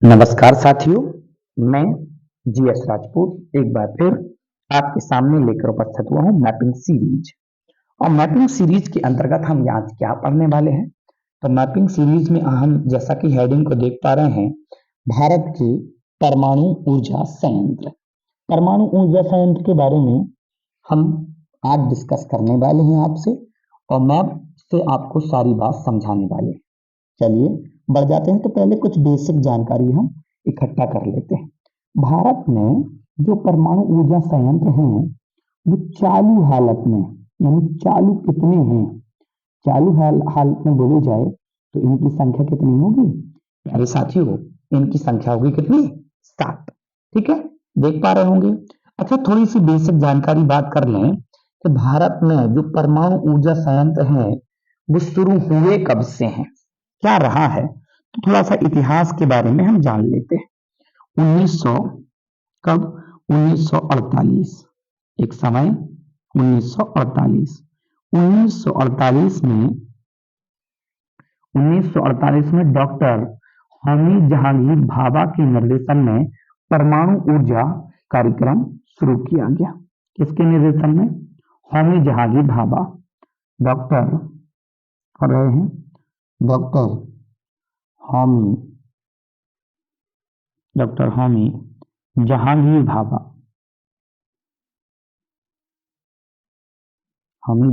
नमस्कार साथियों, मैं जीएस राजपूत एक बार फिर आपके सामने लेकर उपस्थित हुआ हूँ मैपिंग सीरीज। और मैपिंग सीरीज के अंतर्गत हम आज क्या पढ़ने वाले हैं? तो मैपिंग सीरीज में हम जैसा कि हेडिंग को देख पा रहे हैं, भारत के परमाणु ऊर्जा संयंत्र। परमाणु ऊर्जा संयंत्र के बारे में हम आज डिस्कस करने वाले हैं आपसे, और मैप से आपको सारी बात समझाने वाले हैं। चलिए बढ़ जाते हैं। तो पहले कुछ बेसिक जानकारी हम इकट्ठा कर लेते हैं। भारत में जो परमाणु ऊर्जा संयंत्र हैं वो चालू हालत में, यानी चालू कितने हैं, चालू हालत में बोली जाए तो इनकी संख्या कितनी होगी प्यारे साथियों? इनकी संख्या होगी कितनी? 7। ठीक है, देख पा रहे होंगे। अच्छा, थोड़ी सी बेसिक जानकारी बात कर लें कि भारत में जो परमाणु ऊर्जा संयंत्र हैं वो शुरू हुए कब से हैं, क्या रहा है। तो थोड़ा सा इतिहास के बारे में हम जान लेते हैं। 1900 कब? 1948 एक समय 1948 1948 में 1948 में डॉक्टर होमी जहांगीर भाभा के निर्देशन में परमाणु ऊर्जा कार्यक्रम शुरू किया गया। किसके निर्देशन में? होमी जहांगीर भाभा, डॉक्टर और रहे हैं डॉक्टर होमी जहांगीर भाभा, होमी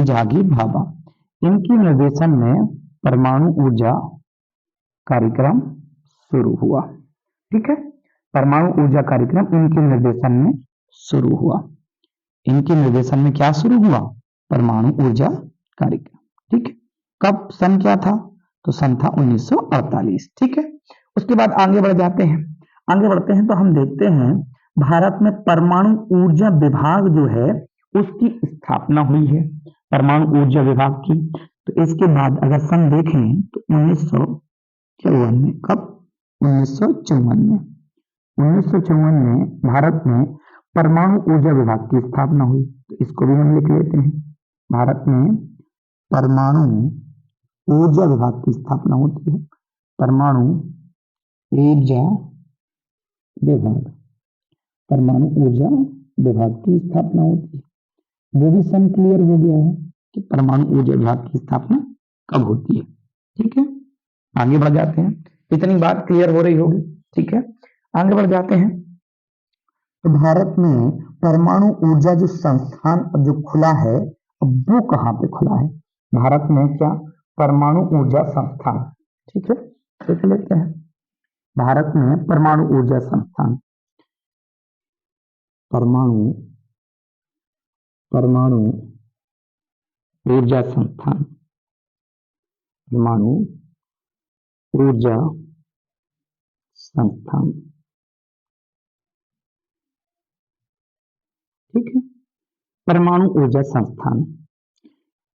जहांगीर भाभा इनके निर्देशन में परमाणु ऊर्जा कार्यक्रम शुरू हुआ। ठीक है, परमाणु ऊर्जा कार्यक्रम इनके निर्देशन में शुरू हुआ। इनके निर्देशन में क्या शुरू हुआ? परमाणु ऊर्जा कार्यक्रम। ठीक है, कब? सन क्या था? तो सन था 1948। ठीक है, उसके बाद आगे बढ़ जाते हैं। आगे बढ़ते हैं तो हम देखते हैं भारत में परमाणु ऊर्जा विभाग जो है उसकी स्थापना हुई है, परमाणु ऊर्जा विभाग की। तो इसके बाद अगर सन देखें तो 1954 में, कब? 1954 में 1954 में भारत में परमाणु ऊर्जा विभाग की स्थापना हुई। तो इसको भी हम लिख लेते हैं। भारत में परमाणु ऊर्जा विभाग की स्थापना होती है, परमाणु ऊर्जा विभाग, परमाणु ऊर्जा विभाग की स्थापना होती है। वो भी सन क्लियर हो गया है कि परमाणु ऊर्जा विभाग की स्थापना कब होती है। ठीक है, आगे बढ़ जाते हैं। इतनी बात क्लियर हो रही होगी। ठीक है, आगे बढ़ जाते हैं। तो भारत में परमाणु ऊर्जा जो संस्थान जो खुला है, अब वो कहाँ पे खुला है? भारत में क्या? परमाणु ऊर्जा संस्थान। ठीक है, देख लेते हैं। भारत में परमाणु ऊर्जा संस्थान, परमाणु ऊर्जा संस्थान, परमाणु ऊर्जा संस्थान। ठीक है, परमाणु ऊर्जा संस्थान,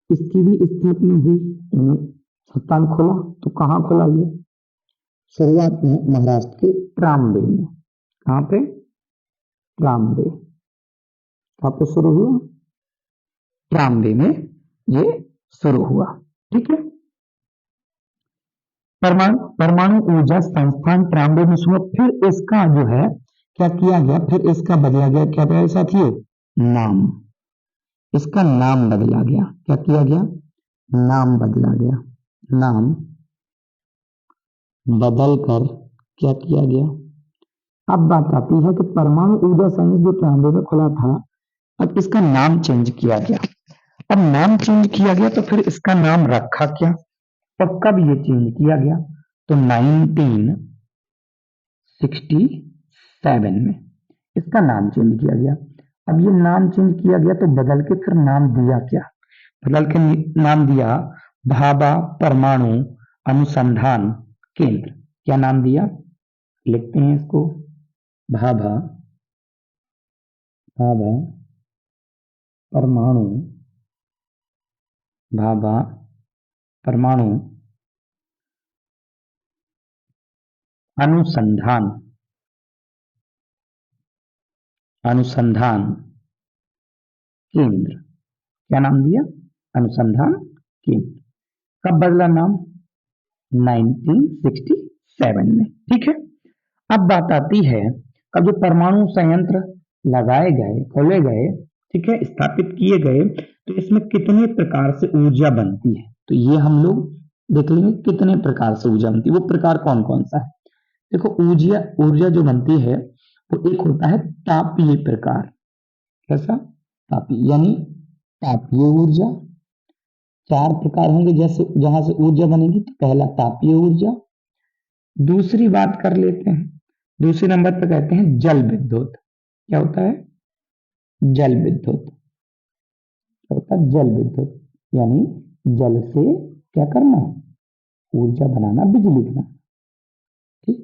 इसकी भी स्थापना हुई, संस्थान खोला। तो कहाँ खोला ये? शुरुआत में महाराष्ट्र के ट्राम्बे में। कहाँ पे? ट्राम्बे। कहाँ पे शुरू हुआ? ट्राम्बे में ये शुरू हुआ। ठीक है, परमाणु ऊर्जा संस्थान ट्राम्बे में शुरू। फिर इसका जो है क्या किया गया? फिर इसका बदला गया, क्या प्यारे साथियों? नाम। इसका नाम बदला गया। क्या किया गया? नाम बदला गया। नाम बदल कर क्या किया गया? अब बात आती है कि परमाणु ऊर्जा संयंत्र जो ट्राम्बे में खुला था, अब इसका नाम चेंज किया गया। अब नाम चेंज किया गया तो फिर इसका नाम रखा क्या और कब ये चेंज किया गया? तो 1967 में इसका नाम चेंज किया गया। अब ये नाम चेंज किया गया तो बदल के फिर नाम दिया क्या? बदल के नाम दिया भाभा परमाणु अनुसंधान केंद्र। क्या नाम दिया? लिखते हैं इसको, भाभा परमाणु भाभा परमाणु अनुसंधान केंद्र। क्या नाम दिया? अनुसंधान केंद्र। कब बदला नाम? 1967 में। ठीक है, अब बात आती है, अब जो परमाणु संयंत्र लगाए गए, खोले गए, ठीक है, स्थापित किए गए, तो इसमें कितने प्रकार से ऊर्जा बनती है, तो ये हम लोग देख लेंगे कितने प्रकार से ऊर्जा बनती है, वो प्रकार कौन कौन सा है। देखो, ऊर्जा ऊर्जा जो बनती है वो एक होता है तापीय प्रकार। कैसा? तापीय, यानी तापीय ऊर्जा। चार प्रकार होंगे जैसे जहां से ऊर्जा बनेगी, तो पहला तापीय ऊर्जा। दूसरी बात कर लेते हैं, दूसरे नंबर पर कहते हैं जल विद्युत। क्या होता है? जल विद्युत। क्या होता है? जल विद्युत, यानी जल से क्या करना? ऊर्जा बनाना, बिजली बनाना। ठीक।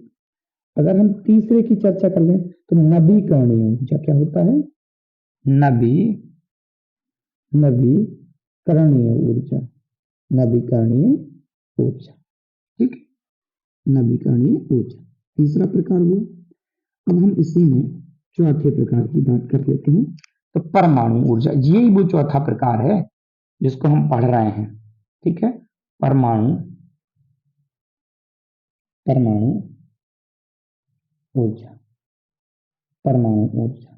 अगर हम तीसरे की चर्चा कर लें तो नवीकरणीय ऊर्जा। क्या होता है? नवीकरणीय ऊर्जा। नवीकरणीय ऊर्जा। ठीक, नवीकरणीय ऊर्जा तीसरा प्रकार हुआ। अब हम इसी में चौथे प्रकार की बात कर लेते हैं, तो परमाणु ऊर्जा। यही वो चौथा प्रकार है जिसको हम पढ़ रहे हैं। ठीक है, परमाणु परमाणु ऊर्जा। परमाणु ऊर्जा।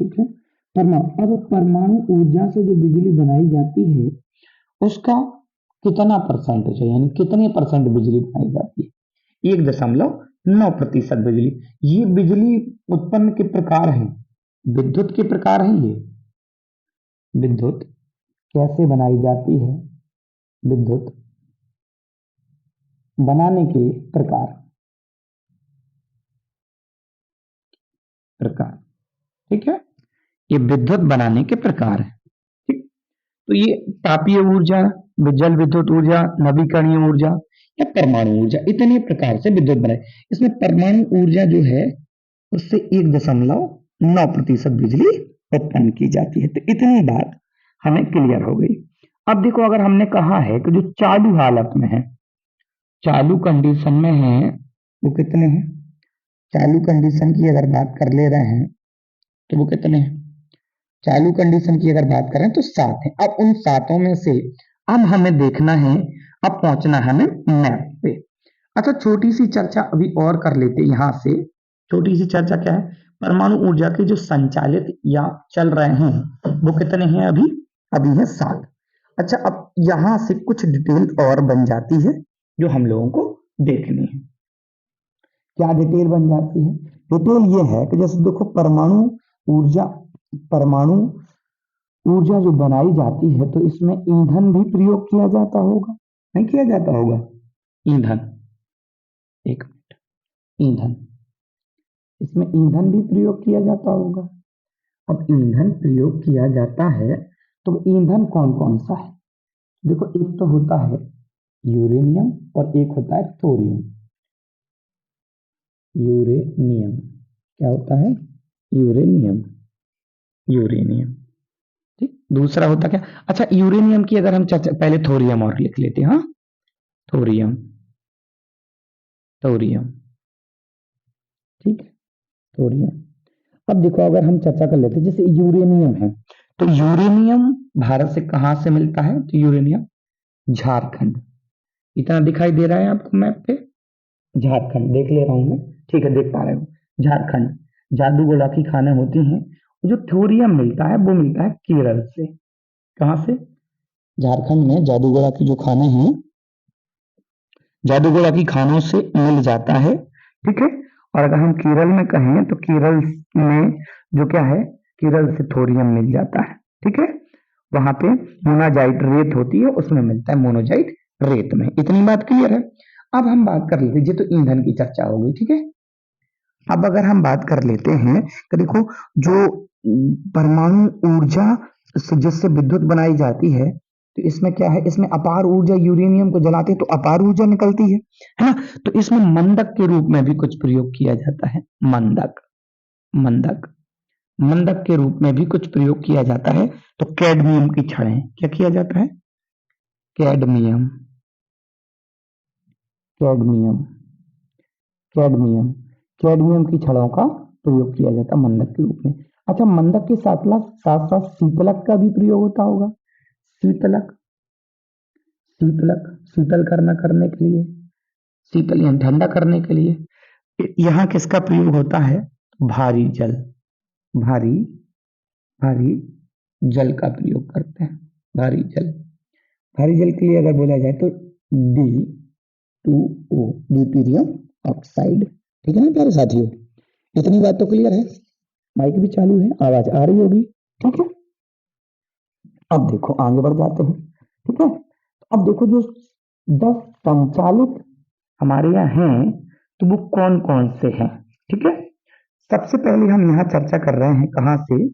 ठीक है, अब परमाणु ऊर्जा से जो बिजली बनाई जाती है उसका कितना परसेंटेज है, यानी कितने परसेंट बिजली बनाई जाती है? 1.9% बिजली। ये बिजली उत्पन्न के प्रकार हैं, विद्युत के प्रकार हैं। ये विद्युत कैसे बनाई जाती है, विद्युत बनाने के प्रकार। प्रकार, ठीक है, ये विद्युत बनाने के प्रकार है। ठीक, तो ये तापीय ऊर्जा, जल विद्युत ऊर्जा, नवीकरणीय ऊर्जा या परमाणु ऊर्जा, इतने प्रकार से विद्युत बनाए। इसमें परमाणु ऊर्जा जो है उससे 1.9% बिजली उत्पन्न की जाती है। तो इतनी बात हमें क्लियर हो गई। अब देखो, अगर हमने कहा है कि जो चालू हालत में है, चालू कंडीशन में है, वो कितने हैं? चालू कंडीशन की अगर बात कर ले रहे हैं तो वो कितने हैं? चालू कंडीशन की अगर बात करें तो 7 है। अब उन सातों में से अब हमें देखना है, अब पहुंचना है हमें मैप पे। अच्छा, छोटी सी चर्चा अभी और कर लेते हैं यहां से। छोटी सी चर्चा क्या है? परमाणु ऊर्जा के जो संचालित या चल रहे हैं वो कितने हैं? अभी अभी है 7। अच्छा, अब यहां से कुछ डिटेल और बन जाती है जो हम लोगों को देखनी है। क्या डिटेल बन जाती है? डिटेल ये है कि जैसे देखो, ऊर्जा परमाणु ऊर्जा जो बनाई जाती है तो इसमें ईंधन भी प्रयोग किया जाता होगा, नहीं किया जाता होगा? ईंधन, एक मिनट, ईंधन, इसमें ईंधन भी प्रयोग किया जाता होगा। अब ईंधन प्रयोग किया जाता है तो ईंधन कौन कौन सा है? देखो, एक तो होता है यूरेनियम और एक होता है थोरियम। यूरेनियम, क्या होता है? यूरेनियम। यूरेनियम, ठीक। दूसरा होता क्या? अच्छा, यूरेनियम की अगर हम चर्चा, पहले थोरियम और लिख लेते हैं। हाँ, थोरियम, थोरियम, ठीक है, थोरियम। अब देखो, अगर हम चर्चा कर लेते हैं, जैसे यूरेनियम है, तो यूरेनियम भारत से कहां से मिलता है? तो यूरेनियम झारखंड। इतना दिखाई दे रहा है आपको मैप पे? झारखंड देख ले रहा हूं मैं, ठीक है, देख पा रहे हो, झारखंड। जादू गोला की खाने होती हैं। जो थोरियम मिलता है वो मिलता है केरल से। कहां से? झारखंड में जादूगोला की जो खाने हैं, जादूगोला की खानों से मिल जाता है। ठीक है, और अगर हम केरल में कहें तो केरल में जो क्या है, केरल से थोरियम मिल जाता है। ठीक है, वहां पे मोनाजाइट रेत होती है, उसमें मिलता है मोनोजाइट रेत में। इतनी बात क्लियर है। अब हम बात कर लेते हैं, ये तो ईंधन की चर्चा हो गई। ठीक है, अब अगर हम बात कर लेते हैं तो देखो, जो परमाणु ऊर्जा से जिससे विद्युत बनाई जाती है, तो इसमें क्या है? इसमें अपार ऊर्जा, यूरेनियम को जलाते हैं तो अपार ऊर्जा निकलती है ना? तो इसमें मंदक के रूप में भी कुछ प्रयोग किया जाता है। मंदक, मंदक, मंदक के रूप में भी कुछ प्रयोग किया जाता है। तो कैडमियम की छड़ें, क्या किया जाता है? कैडमियम, कैडमियम, कैडमियम, कैडमियम की छड़ों का प्रयोग किया जाता है मंदक के रूप में। अच्छा, मंदक के साथ साथ शीतलक का भी प्रयोग होता होगा। शीतलक, शीतलक, शीतल करने के लिए, शीतल यानी ठंडा करने के लिए। यहाँ किसका प्रयोग होता है? भारी जल, भारी भारी जल का प्रयोग करते हैं। भारी जल, भारी जल के लिए अगर बोला जाए तो D2O, ड्यूटेरियम ऑक्साइड। ठीक है ना प्यारे साथियों, इतनी बात तो क्लियर है। माइक भी चालू है, आवाज आ रही होगी। ठीक है, अब देखो आगे बढ़ जाते हैं। ठीक है, अब देखो जो 10 संचालित हमारे यहाँ हैं तो वो कौन कौन से हैं। ठीक है, सबसे पहले हम यहाँ चर्चा कर रहे हैं, कहाँ से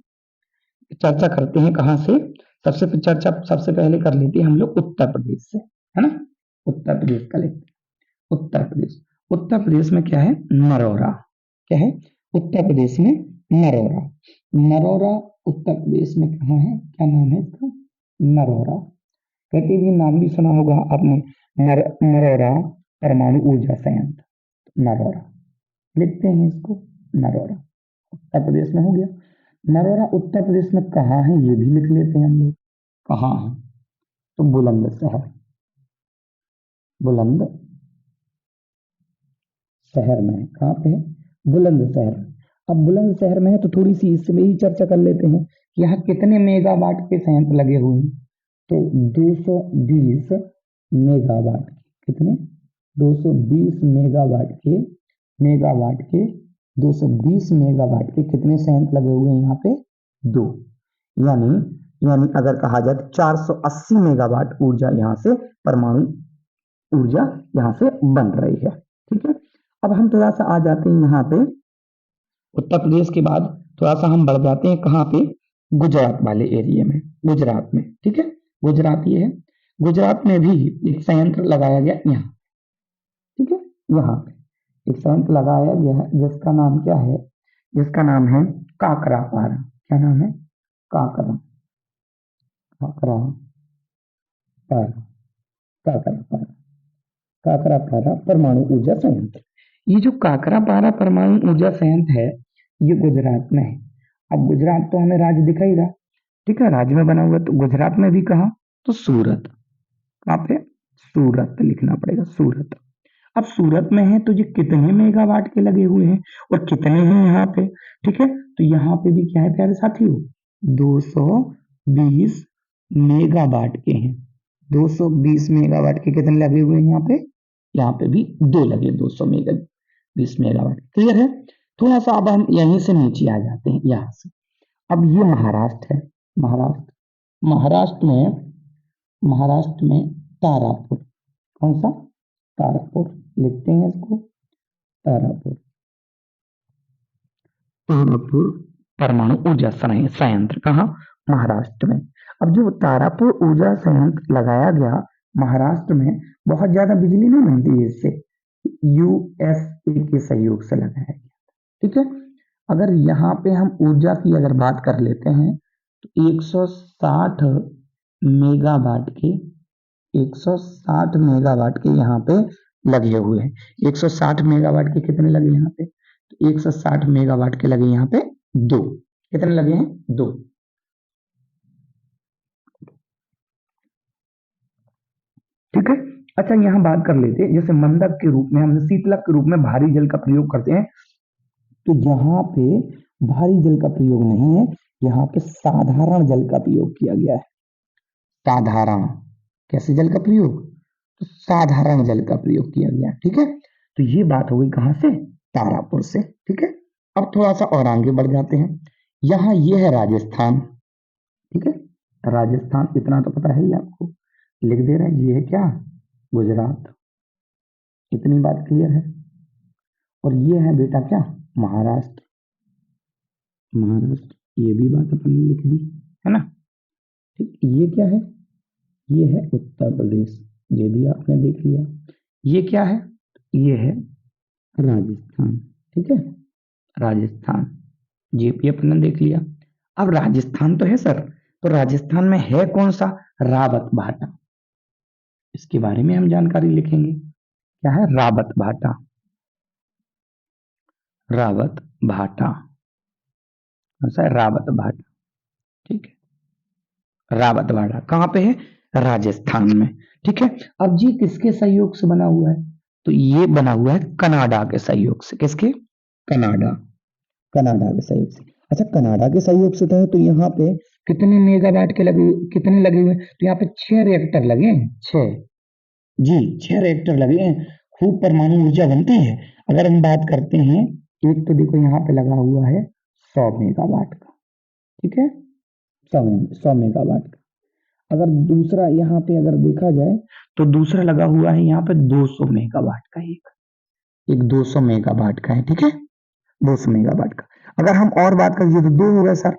चर्चा करते हैं, कहाँ से सबसे पहले कर लेते हैं हम लोग उत्तर प्रदेश से, है ना। उत्तर प्रदेश का लेते हैं। उत्तर प्रदेश, उत्तर प्रदेश में क्या है? नरौरा। क्या है? उत्तर प्रदेश में नरौरा। नरौरा उत्तर प्रदेश में कहाँ है? क्या नाम है इसका? नरौरा। कहते भी नाम भी सुना होगा आपने, नरौरा परमाणु ऊर्जा संयंत्र। नरौरा लिखते हैं इसको, नरौरा उत्तर प्रदेश में हो गया। नरौरा उत्तर प्रदेश में कहाँ है ये भी लिख लेते हैं हम लोग। कहाँ है? तो बुलंदशहर, बुलंद शहर में है। कहाँ पे है? बुलंदशहर। अब बुलंदशहर में है तो थोड़ी सी इसमें ही चर्चा कर लेते हैं कि यहाँ कितने मेगावाट के संयंत्र लगे हुए हैं। तो 220 मेगावाट। कितने? 220 मेगावाट के 220 मेगावाट के कितने संयंत्र लगे हुए हैं यहाँ पे? 2। यानी यानी अगर कहा जाए तो 480 मेगावाट ऊर्जा यहाँ से, परमाणु ऊर्जा यहाँ से बन रही है। ठीक है, अब हम थोड़ा सा आ जाते हैं यहाँ पे उत्तर प्रदेश के बाद थोड़ा सा हम बढ़ जाते हैं कहाँ पे? गुजरात वाले एरिया में, गुजरात में। ठीक है, गुजरात ये है, गुजरात में भी एक संयंत्र लगाया गया यहाँ। ठीक है, यहाँ पे एक संयंत्र लगाया गया है जिसका नाम क्या है? जिसका नाम है काकरापारा। क्या नाम है? काकरा, काकरापारा, काकरापारा, काकरापारा परमाणु ऊर्जा संयंत्र। ये जो काकरापारा परमाणु ऊर्जा संयंत्र है ये गुजरात में है। अब गुजरात तो हमें राज्य दिखा ही रहा, ठीक है, राज्य में बना हुआ, तो गुजरात में भी कहा? तो सूरत। कहाँ पे? सूरत लिखना पड़ेगा, सूरत। अब सूरत में है तो ये कितने मेगावाट के लगे हुए हैं और कितने हैं यहाँ पे? ठीक है, तो यहाँ पे भी क्या है प्यारे साथियों? 220 मेगावाट के हैं। 220 मेगावाट के कितने लगे हुए हैं यहाँ पे? यहाँ पे भी 2 लगे, 220 मेगावाट। क्लियर है? थोड़ा सा अब हम यहीं से नीचे आ जाते हैं, यहाँ से। अब ये महाराष्ट्र है, महाराष्ट्र। महाराष्ट्र में तारापुर। कौन सा? तारापुर लिखते हैं इसको, तारापुर। तारापुर परमाणु ऊर्जा संयंत्र कहाँ? महाराष्ट्र में। अब जो तारापुर ऊर्जा संयंत्र लगाया गया महाराष्ट्र में, बहुत ज्यादा बिजली नहीं बनती है इससे, यूएसए के सहयोग से लगाया गया। ठीक है, अगर यहाँ पे हम ऊर्जा की अगर बात कर लेते हैं तो 160 मेगावाट के 160 मेगावाट के यहाँ पे लगे हुए हैं। 160 मेगावाट के कितने लगे यहाँ पे? तो 160 मेगावाट के लगे यहाँ पे 2। कितने लगे हैं? 2। ठीक है, अच्छा यहाँ बात कर लेते हैं, जैसे मंदक के रूप में, हम शीतलक के रूप में भारी जल का प्रयोग करते हैं, तो यहाँ पे भारी जल का प्रयोग नहीं है, यहाँ पे साधारण जल का प्रयोग किया गया है। साधारण, कैसे जल का प्रयोग? तो साधारण जल का प्रयोग किया गया। ठीक है, तो ये बात हो गई कहां से? तारापुर से। ठीक है, अब थोड़ा सा और आगे बढ़ जाते हैं। यहाँ ये है राजस्थान। ठीक है, राजस्थान इतना तो पता है ही आपको, लिख दे रहे हैं। ये है क्या? गुजरात। इतनी बात क्लियर है। और ये है बेटा क्या? महाराष्ट्र। महाराष्ट्र, ये भी बात अपन ने लिख दी, है ना। ठीक, ये क्या है? ये है उत्तर प्रदेश, ये भी आपने देख लिया। ये क्या है? ये है राजस्थान। ठीक है, राजस्थान, ये भी अपने देख लिया। अब राजस्थान तो है सर, तो राजस्थान में है कौन सा? रावत भाटा। इसके बारे में हम जानकारी लिखेंगे। क्या है? रावत भाटा। रावत भाटा, कौन सा है? रावत भाटा। ठीक है, रावत भाटा कहाँ पे है? राजस्थान में। ठीक है। अब जी किसके सहयोग से बना हुआ है? तो ये बना हुआ है कनाडा के सहयोग से। किसके? कनाडा, कनाडा के सहयोग से। अच्छा, कनाडा के सहयोग से तो यहाँ पे कितने मेगावाट के लगे, कितने लगे हुए हैं? तो यहाँ पे 6 रिएक्टर लगे हैं, 6 जी, 6 रिएक्टर लगे हैं। खूब परमाणु ऊर्जा बनती है। अगर हम बात करते हैं, एक तो देखो यहाँ पे लगा हुआ है 100 मेगावाट का, ठीक है, 100 मेगावाट का। अगर दूसरा यहाँ पे अगर देखा जाए तो दूसरा लगा हुआ है यहाँ पे 200 मेगावाट का, एक 200 मेगावाट का है, ठीक है, 200 मेगावाट का। अगर हम और बात करें, ये तो 2 हो गए सर।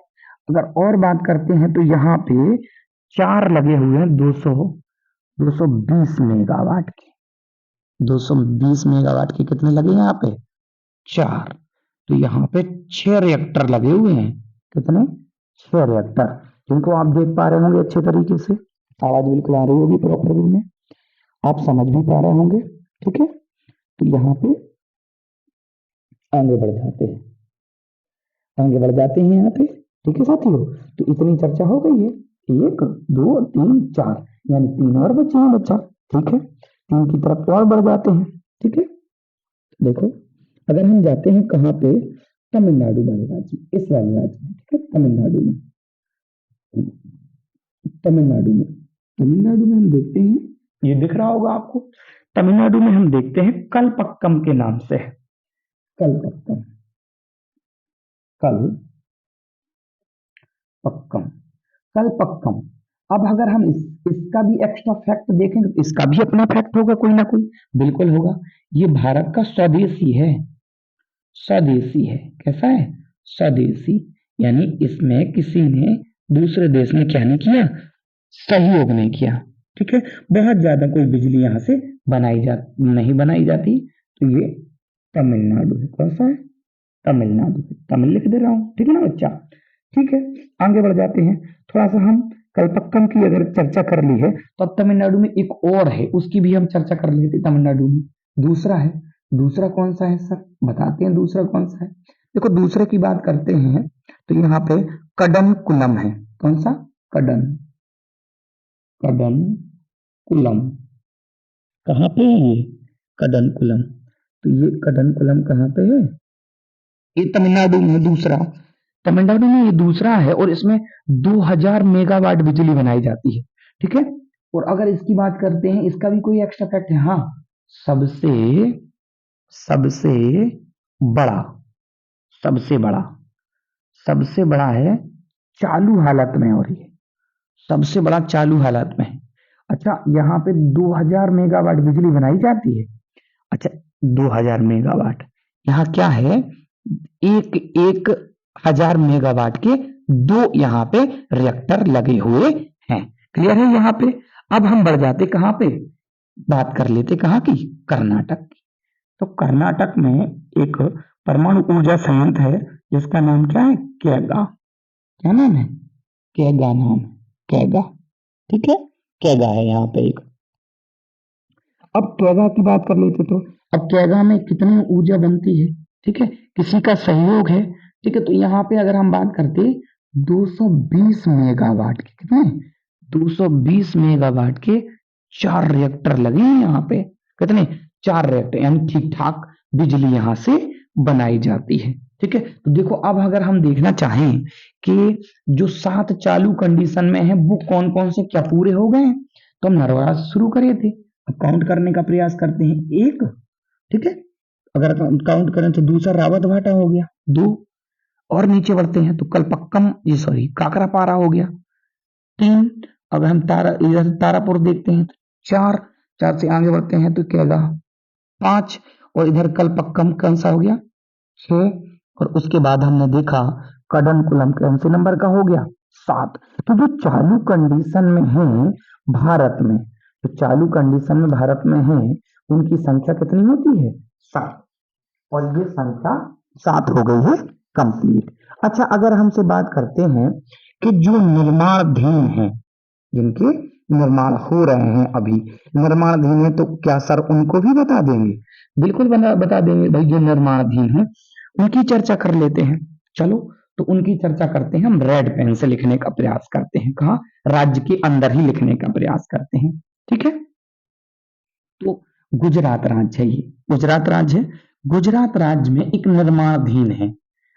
अगर और बात करते हैं तो यहाँ पे 4 लगे हुए हैं, 220 मेगावाट के। 220 मेगावाट के कितने लगे यहाँ पे? 4। तो यहाँ पे 6 रिएक्टर लगे हुए हैं। कितने? 6 रिएक्टर, जिनको आप देख पा रहे होंगे अच्छे तरीके से। आवाज बिल्कुल आ रही होगी प्रॉपर वे में, आप समझ भी पा रहे होंगे, ठीक है। तो यहाँ पे आगे बढ़ जाते हैं, आगे बढ़ जाते हैं यहाँ पे, ठीक है साथियों। तो इतनी चर्चा हो गई है, 1 2 3 4, यानी 3 और बचे हैं बच्चा, ठीक है। 3 की तरफ और बढ़ जाते हैं, ठीक है। देखो, अगर हम जाते हैं कहाँ पे? तमिलनाडु वाले राज्य, इस वाले राज्य में, ठीक है, तमिलनाडु में। तमिलनाडु में, तमिलनाडु में हम देखते हैं, ये दिख रहा होगा आपको, तमिलनाडु में हम देखते हैं कलपक्कम के नाम से है। कलपक्कम, कलपक्कम, कलपक्कम। अब अगर हम इसका भी एक्स्ट्रा फैक्ट देखेंगे तो इसका भी अपना फैक्ट होगा, कोई ना कोई बिल्कुल होगा। ये भारत का स्वदेशी है, स्वदेशी है। कैसा है? स्वदेशी, यानी इसमें किसी ने, दूसरे देश ने क्या नहीं किया? सहयोग नहीं किया, ठीक है। बहुत ज्यादा कोई बिजली यहाँ से नहीं बनाई जाती। तो ये तमिलनाडु है। कौन सा है? तमिलनाडु है। तमिल लिख दे रहा हूँ, ठीक है ना बच्चा, ठीक है। आगे बढ़ जाते हैं, थोड़ा सा हम कलपक्कम की अगर चर्चा कर ली है तो अब तमिलनाडु में एक और है, उसकी भी हम चर्चा कर लेते। तमिलनाडु में दूसरा है, दूसरा कौन सा है सर? बताते हैं दूसरा कौन सा है। देखो, दूसरे की बात करते हैं तो यहाँ पे कदनकुलम है। कौन सा? कदनकुलम। कहाँ पे है ये? कदनकुलम। तो ये कदनकुलम कहाँ पे है? ये तमिलनाडु में दूसरा, तमिलनाडु में ये दूसरा है, और इसमें 2000 मेगावाट बिजली बनाई जाती है, ठीक है। और अगर इसकी बात करते हैं, इसका भी कोई एक्स्ट्रा फैक्ट है? हाँ, सबसे सबसे बड़ा, सबसे बड़ा, सबसे बड़ा है चालू हालत में, और ये सबसे बड़ा चालू हालत में है। अच्छा, यहाँ पे 2000 मेगावाट बिजली बनाई जाती है। अच्छा, 2000 मेगावाट, यहाँ क्या है? एक एक 1000 मेगावाट के 2 यहाँ पे रिएक्टर लगे हुए हैं। क्लियर है यहाँ पे? अब हम बढ़ जाते कहाँ पे? बात कर लेते कहाँ की? कर्नाटक की। तो कर्नाटक में एक परमाणु ऊर्जा संयंत्र है, जिसका नाम क्या है? कैगा। क्या नाम है? कैगा नाम है, कैगा, ठीक है। कैगा है यहाँ पे एक। अब कैगा की बात कर लेते तो अब कैगा में कितनी ऊर्जा बनती है? ठीक है, किसी का सहयोग है, ठीक है। तो यहाँ पे अगर हम बात करते 220 मेगावाट के, कितने? 220 मेगावाट के 4 रिएक्टर लगे हैं यहाँ पे। कितने? 4 रिएक्टर, यानी ठीक ठाक बिजली यहाँ से बनाई जाती है, ठीक है। तो देखो, अब अगर हम देखना चाहें कि जो 7 चालू कंडीशन में है वो कौन कौन से क्या पूरे हो गए हैं, तो हम नरवाड़ा से शुरू करे थे। अब काउंट करने का प्रयास करते हैं, 1, ठीक है। अगर काउंट करें तो दूसरा रावत भाटा हो गया, 2, और नीचे बढ़ते हैं तो कलपक्कम, ये सॉरी काकरापारा हो गया, 3। अगर हम इधर तारापुर देखते हैं तो 4, 4 से आगे बढ़ते हैं तो कैगा, 5, और इधर कलपक्कम कौन सा हो गया? 6, और उसके बाद हमने देखा कदमकुलम कौन से नंबर का हो गया? 7। तो जो चालू कंडीशन में है भारत में, जो चालू कंडीशन में भारत में है, उनकी संख्या कितनी होती है? 7, और ये संख्या 7 हो गई है कंप्लीट। अच्छा, अगर हमसे बात करते हैं कि जो निर्माणाधीन है, जिनके निर्माण हो रहे हैं अभी, निर्माणाधीन है, तो क्या सर उनको भी बता देंगे? बिल्कुल बता देंगे भाई, जो निर्माणाधीन है उनकी चर्चा कर लेते हैं। चलो, तो उनकी चर्चा करते हैं, हम रेड पेन से लिखने का प्रयास करते हैं। कहा? राज्य के अंदर ही लिखने का प्रयास करते हैं, ठीक है। तो गुजरात राज्य है, ये गुजरात राज्य है। गुजरात राज्य में एक निर्माणाधीन है,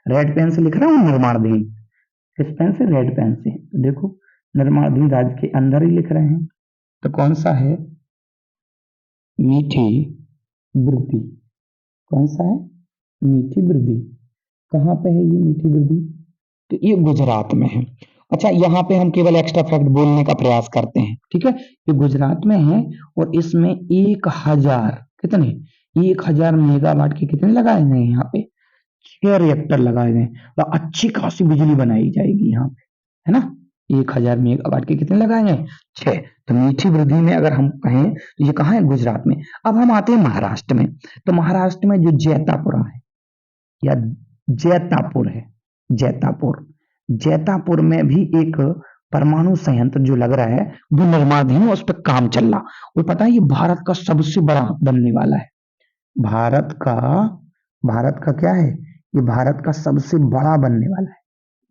रेड पेन से लिख रहा हूं निर्माणाधीन, किस पेन से, रेड पेन से। तो देखो निर्माणाधीन राज्य के अंदर ही लिख रहे हैं, तो कौन सा है, मीठी वृद्धि। कौन सा है, मीठी वृद्धि। कहाँ पे है ये मीठी वृद्धि, तो ये गुजरात में है। अच्छा यहाँ पे हम केवल एक्स्ट्रा फैक्ट बोलने का प्रयास करते हैं, ठीक है। ये गुजरात में है और इसमें 1000 कितने, 1000 मेगावाट के कितने लगाए गए हैं यहाँ पे, 6 रिएक्टर लगाए गए, तो अच्छी खासी बिजली बनाई जाएगी यहाँ पे, है ना। 1000 मेगावाट के कितने लगाए गए, 6। तो मीठी वृद्धि में अगर हम कहें तो ये कहाँ है, गुजरात में। अब हम आते हैं महाराष्ट्र में, तो महाराष्ट्र में जो जैतापुरा है या जैतापुर है, जैतापुर, जैतापुर में भी एक परमाणु संयंत्र जो लग रहा है वो निर्माणाधीन है, उस पर काम चल रहा। और पता है ये भारत का सबसे बड़ा बनने वाला है, भारत का क्या है, ये भारत का सबसे बड़ा बनने वाला है,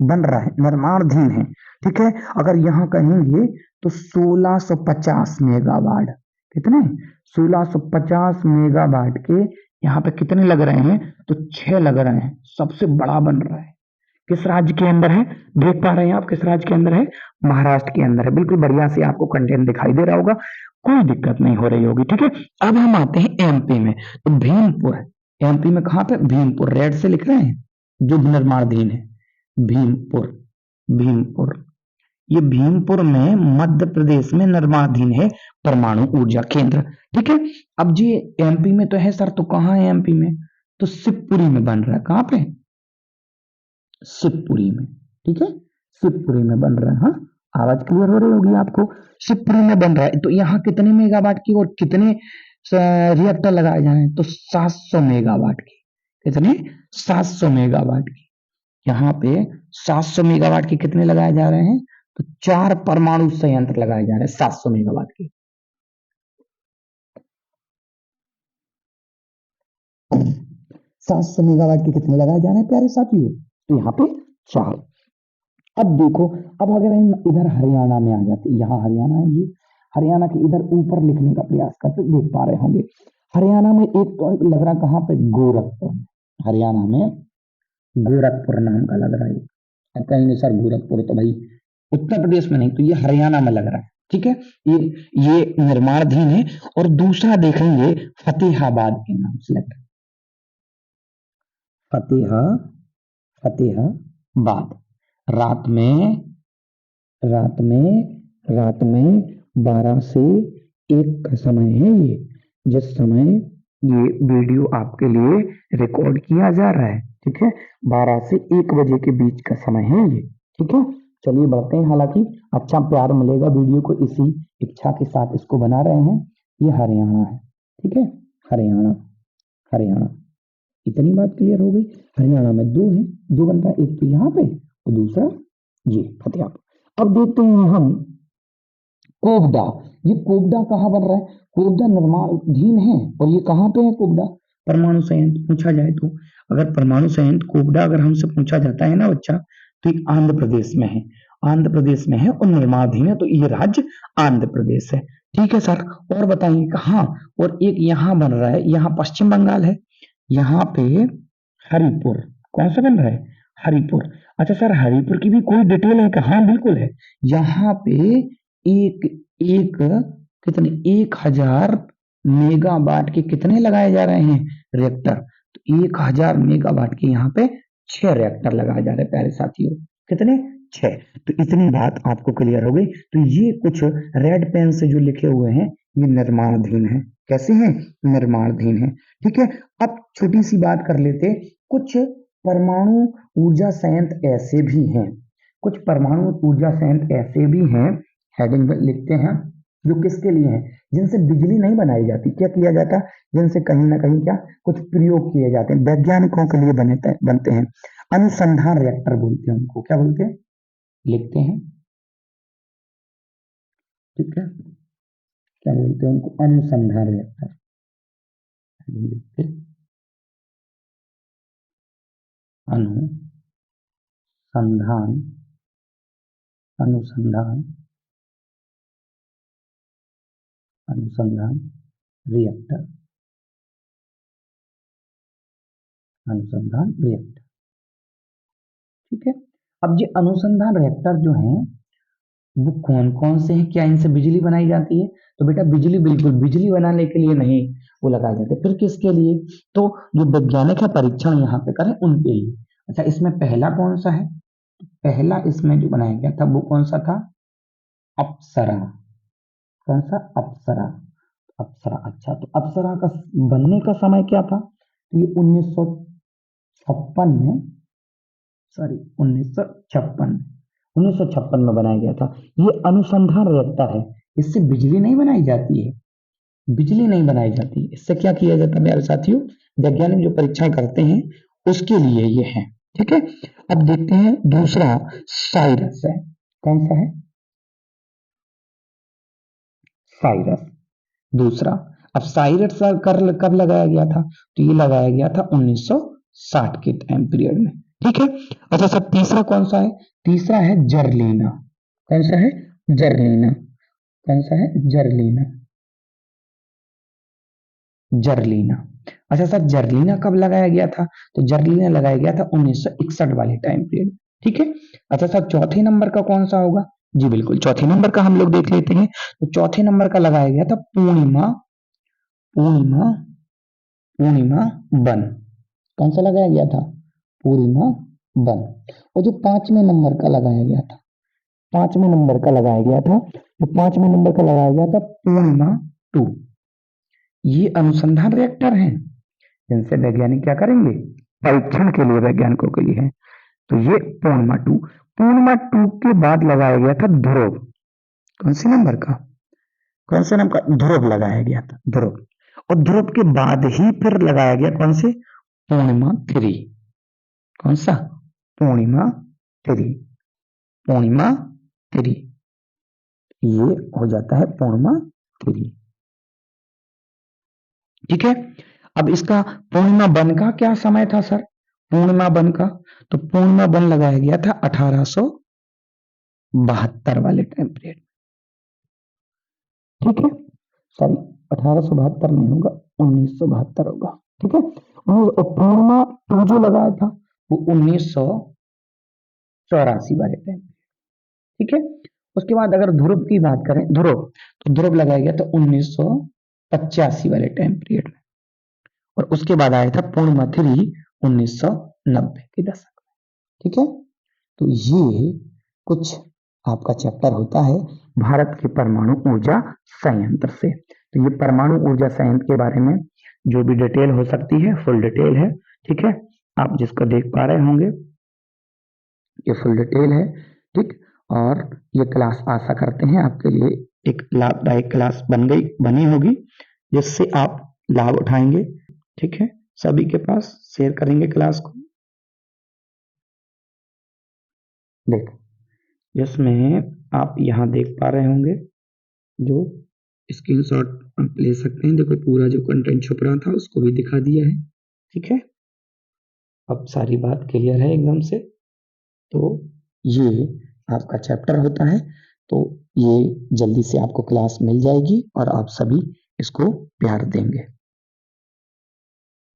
बन रहा है, निर्माणाधीन है, ठीक है। अगर यहाँ कहेंगे तो 1650 मेगावाट, कितने, 1650 मेगावाट के यहाँ पे कितने लग रहे हैं, तो 6 लग रहे हैं, सबसे बड़ा बन रहा है। किस राज्य के अंदर है, देख पा रहे हैं आप, किस राज्य के अंदर है, महाराष्ट्र के अंदर है। बिल्कुल बढ़िया से आपको कंटेंट दिखाई दे रहा होगा, कोई दिक्कत नहीं हो रही होगी, ठीक है। अब हम आते हैं एमपी में, तो भीमपुर, एमपी में कहां पे, भीमपुर, रेड से लिख रहे हैं, जो निर्माणाधीन है, भीमपुर, भीमपुर। ये भीमपुर में मध्य प्रदेश में निर्माणाधीन है परमाणु ऊर्जा केंद्र, ठीक है। अब जी एमपी में तो है सर, तो कहाँ है एमपी में, तो शिवपुरी में बन रहा है, कहां पे, शिवपुरी में, ठीक है, शिवपुरी में बन रहा है। हाँ आवाज क्लियर हो रही होगी आपको, शिवपुरी में बन रहा है। तो यहाँ कितने मेगावाट की और कितने रिएक्टर लगाए जा रहे हैं, तो 700 मेगावाट की, कितने, 700 मेगावाट की। यहाँ पे 700 मेगावाट के कितने लगाए जा रहे हैं, तो 4 परमाणु संयंत्र लगाए जा रहे हैं 700 मेगावाट के। 700 मेगावाट के कितने लगाए जा रहे हैं प्यारे साथियों, तो यहाँ पे 4। अब देखो, अब अगर हम इधर हरियाणा में आ जाते, यहाँ हरियाणा है, ये हरियाणा के इधर ऊपर लिखने का प्रयास करते, देख पा रहे होंगे। हरियाणा में एक तो लग रहा कहाँ पे, गोरखपुर, हरियाणा में गोरखपुर नाम का लग रहा है। अब कहेंगे सर गोरखपुर तो भाई उत्तर प्रदेश में नहीं, तो ये हरियाणा में लग रहा है, ठीक है। ये निर्माणाधीन है। और दूसरा देखेंगे फतेहाबाद के नाम से लग रहा है, फतेहा, फतेहाबाद। रात में, रात में, रात में 12 से 1 का समय है ये, जिस समय ये वीडियो आपके लिए रिकॉर्ड किया जा रहा है, ठीक है। 12 से 1 बजे के बीच का समय है ये, ठीक है। चलिए बढ़ते हैं, हालांकि अच्छा प्यार मिलेगा वीडियो को, इसी इच्छा के साथ इसको बना रहे हैं। ये हरियाणा है, ठीक है, हरियाणा, हरियाणा। इतनी बात क्लियर हो गई। हरियाणा में 2 है, 2 बनता है, एक तो यहाँ पे और दूसरा ये फतेहाबाद। अब देखते हैं हम कोबडा, ये कोबडा कहाँ बन रहा है, कोबडा निर्माणाधीन है, और ये कहाँ पे है कोबडा, परमाणु संयंत्र पूछा जाए तो, अगर परमाणु संयंत्र कोबडा अगर हमसे पूछा जाता है ना बच्चा, तो ये आंध्र प्रदेश में है, आंध्र प्रदेश में है और निर्माणाधीन है, तो ये राज्य आंध्र प्रदेश है, ठीक है सर। और बताइए कहाँ, और एक यहाँ बन रहा है, यहाँ पश्चिम बंगाल है, यहाँ पे हरिपुर, कौन सा बन रहा है, हरिपुर। अच्छा सर हरिपुर की भी कोई डिटेल है, हाँ बिल्कुल है, यहाँ पे एक एक कितने, 1000 मेगावाट के कितने लगाए जा रहे हैं रिएक्टर, तो 1000 मेगावाट के यहाँ पे 6 रिएक्टर लगाए जा रहे हैं प्यारे साथियों, कितने, 6। तो इतनी बात आपको क्लियर हो गई। तो ये कुछ रेड पेन से जो लिखे हुए हैं ये निर्माणाधीन है, कैसे हैं, निर्माणाधीन है, ठीक है। अब छोटी सी बात कर लेते, कुछ परमाणु ऊर्जा संयंत्र ऐसे भी हैं, कुछ परमाणु ऊर्जा संयंत्र ऐसे भी हैं, हेडिंग में लिखते हैं, जो किसके लिए हैं, जिनसे बिजली नहीं बनाई जाती, क्या किया जाता, जिनसे कहीं ना कहीं क्या कुछ प्रयोग किए जाते हैं, वैज्ञानिकों के लिए बनते हैं। अनुसंधान रिएक्टर बोलते हैं उनको, क्या बोलते हैं, लिखते हैं, ठीक है, क्या बोलते हैं उनको, अनुसंधान रिएक्टर, लिखते, अनुसंधान, अनुसंधान, अनुसंधान रिएक्टर, अनुसंधान रिएक्टर। ठीक है, अब ये अनुसंधान रिएक्टर जो हैं वो कौन कौन से हैं, क्या इनसे बिजली बनाई जाती है? तो बेटा बिजली, बिल्कुल बिजली बनाने के लिए नहीं वो लगाए जाते, फिर किसके लिए? तो जो वैज्ञानिक है परीक्षण यहाँ पे करें उनके लिए। अच्छा, इसमें पहला कौन सा है? पहला इसमें जो बनाया गया था वो कौन सा था? अप्सरा। कौन सा? अप्सरा। अप्सरा। अच्छा, तो अप्सरा का बनने का समय क्या था? तो ये 1956 में, सॉरी 1956, 1956 में बनाया गया था। ये अनुसंधान रिएक्टर है, इससे बिजली नहीं बनाई जाती है, बिजली नहीं बनाई जाती। इससे क्या किया जाता है मेरे साथियों? वैज्ञानिक जो परीक्षण करते हैं उसके लिए ये है। ठीक है, अब देखते हैं दूसरा साइरस है। कौन सा है? साइरस। दूसरा, अब साइरस कर कब लगाया गया था? तो ये लगाया गया था 1960 के टाइम पीरियड में। ठीक है, अच्छा सर तीसरा कौन सा है? तीसरा है जर्लीना। कौन सा है? जर्लीना। कौन सा है? जर्लीना। जर्लीना। अच्छा सर जर्लीना कब लगाया गया था? तो जर्लीना लगाया गया था 1961 वाले टाइम पीरियड। ठीक है, अच्छा सर चौथे नंबर का कौन सा होगा? जी बिल्कुल, चौथे नंबर का हम लोग देख लेते हैं। तो चौथे नंबर का लगाया गया था पूर्णिमा, पूर्णिमा, पूर्णिमा वन। कौन सा लगाया गया था? पूर्णिमा वन। और जो पांचवें नंबर का लगाया गया था, पांचवें नंबर का लगाया गया था, जो पांचवें नंबर का लगाया गया था पूर्णिमा टू। ये अनुसंधान रिएक्टर हैं जिनसे वैज्ञानिक क्या करेंगे? परीक्षण के लिए वैज्ञानिकों के लिए है। तो ये पूर्णिमा टू। पूर्णिमा टू के बाद लगाया गया था ध्रुव। कौन से नंबर का? कौन से नंबर का? ध्रुव लगाया गया था, ध्रुव। और ध्रुव के बाद ही फिर लगाया गया कौन से? पूर्णिमा थ्री। कौन सा? पूर्णिमा थ्री। पूर्णिमा थ्री, ये हो जाता है पूर्णिमा थ्री। ठीक है, अब इसका पूर्णिमा वन का क्या समय था सर? पूर्णिमा वन का, तो पूर्णिमा वन लगाया गया था 1872 वाले टाइम पीरियड। ठीक है, सॉरी 1872 नहीं होगा, 1972 होगा। ठीक है, और पूर्णिमा टू जो लगाया था वो 1984 वाले टाइम। ठीक है, उसके बाद अगर ध्रुव की बात करें, ध्रुव, तो ध्रुव लगाया गया था 1985 वाले टाइम पीरियड में। और उसके बाद आया था पूर्णिमा थ्री 1990 के दशक में। ठीक है, तो ये कुछ आपका चैप्टर होता है भारत के परमाणु ऊर्जा संयंत्र से। तो ये परमाणु ऊर्जा संयंत्र के बारे में जो भी डिटेल हो सकती है फुल डिटेल है। ठीक है, आप जिसको देख पा रहे होंगे ये फुल डिटेल है। ठीक, और ये क्लास आशा करते हैं आपके लिए एक लाभदायक क्लास बनी होगी जिससे आप लाभ उठाएंगे। ठीक है, सभी के पास शेयर करेंगे क्लास को। देखो, इसमें आप यहाँ देख पा रहे होंगे जो स्क्रीनशॉट आप ले सकते हैं। देखो पूरा जो कंटेंट छुप रहा था उसको भी दिखा दिया है। ठीक है, अब सारी बात क्लियर है एकदम से। तो ये आपका चैप्टर होता है, तो ये जल्दी से आपको क्लास मिल जाएगी और आप सभी इसको प्यार देंगे।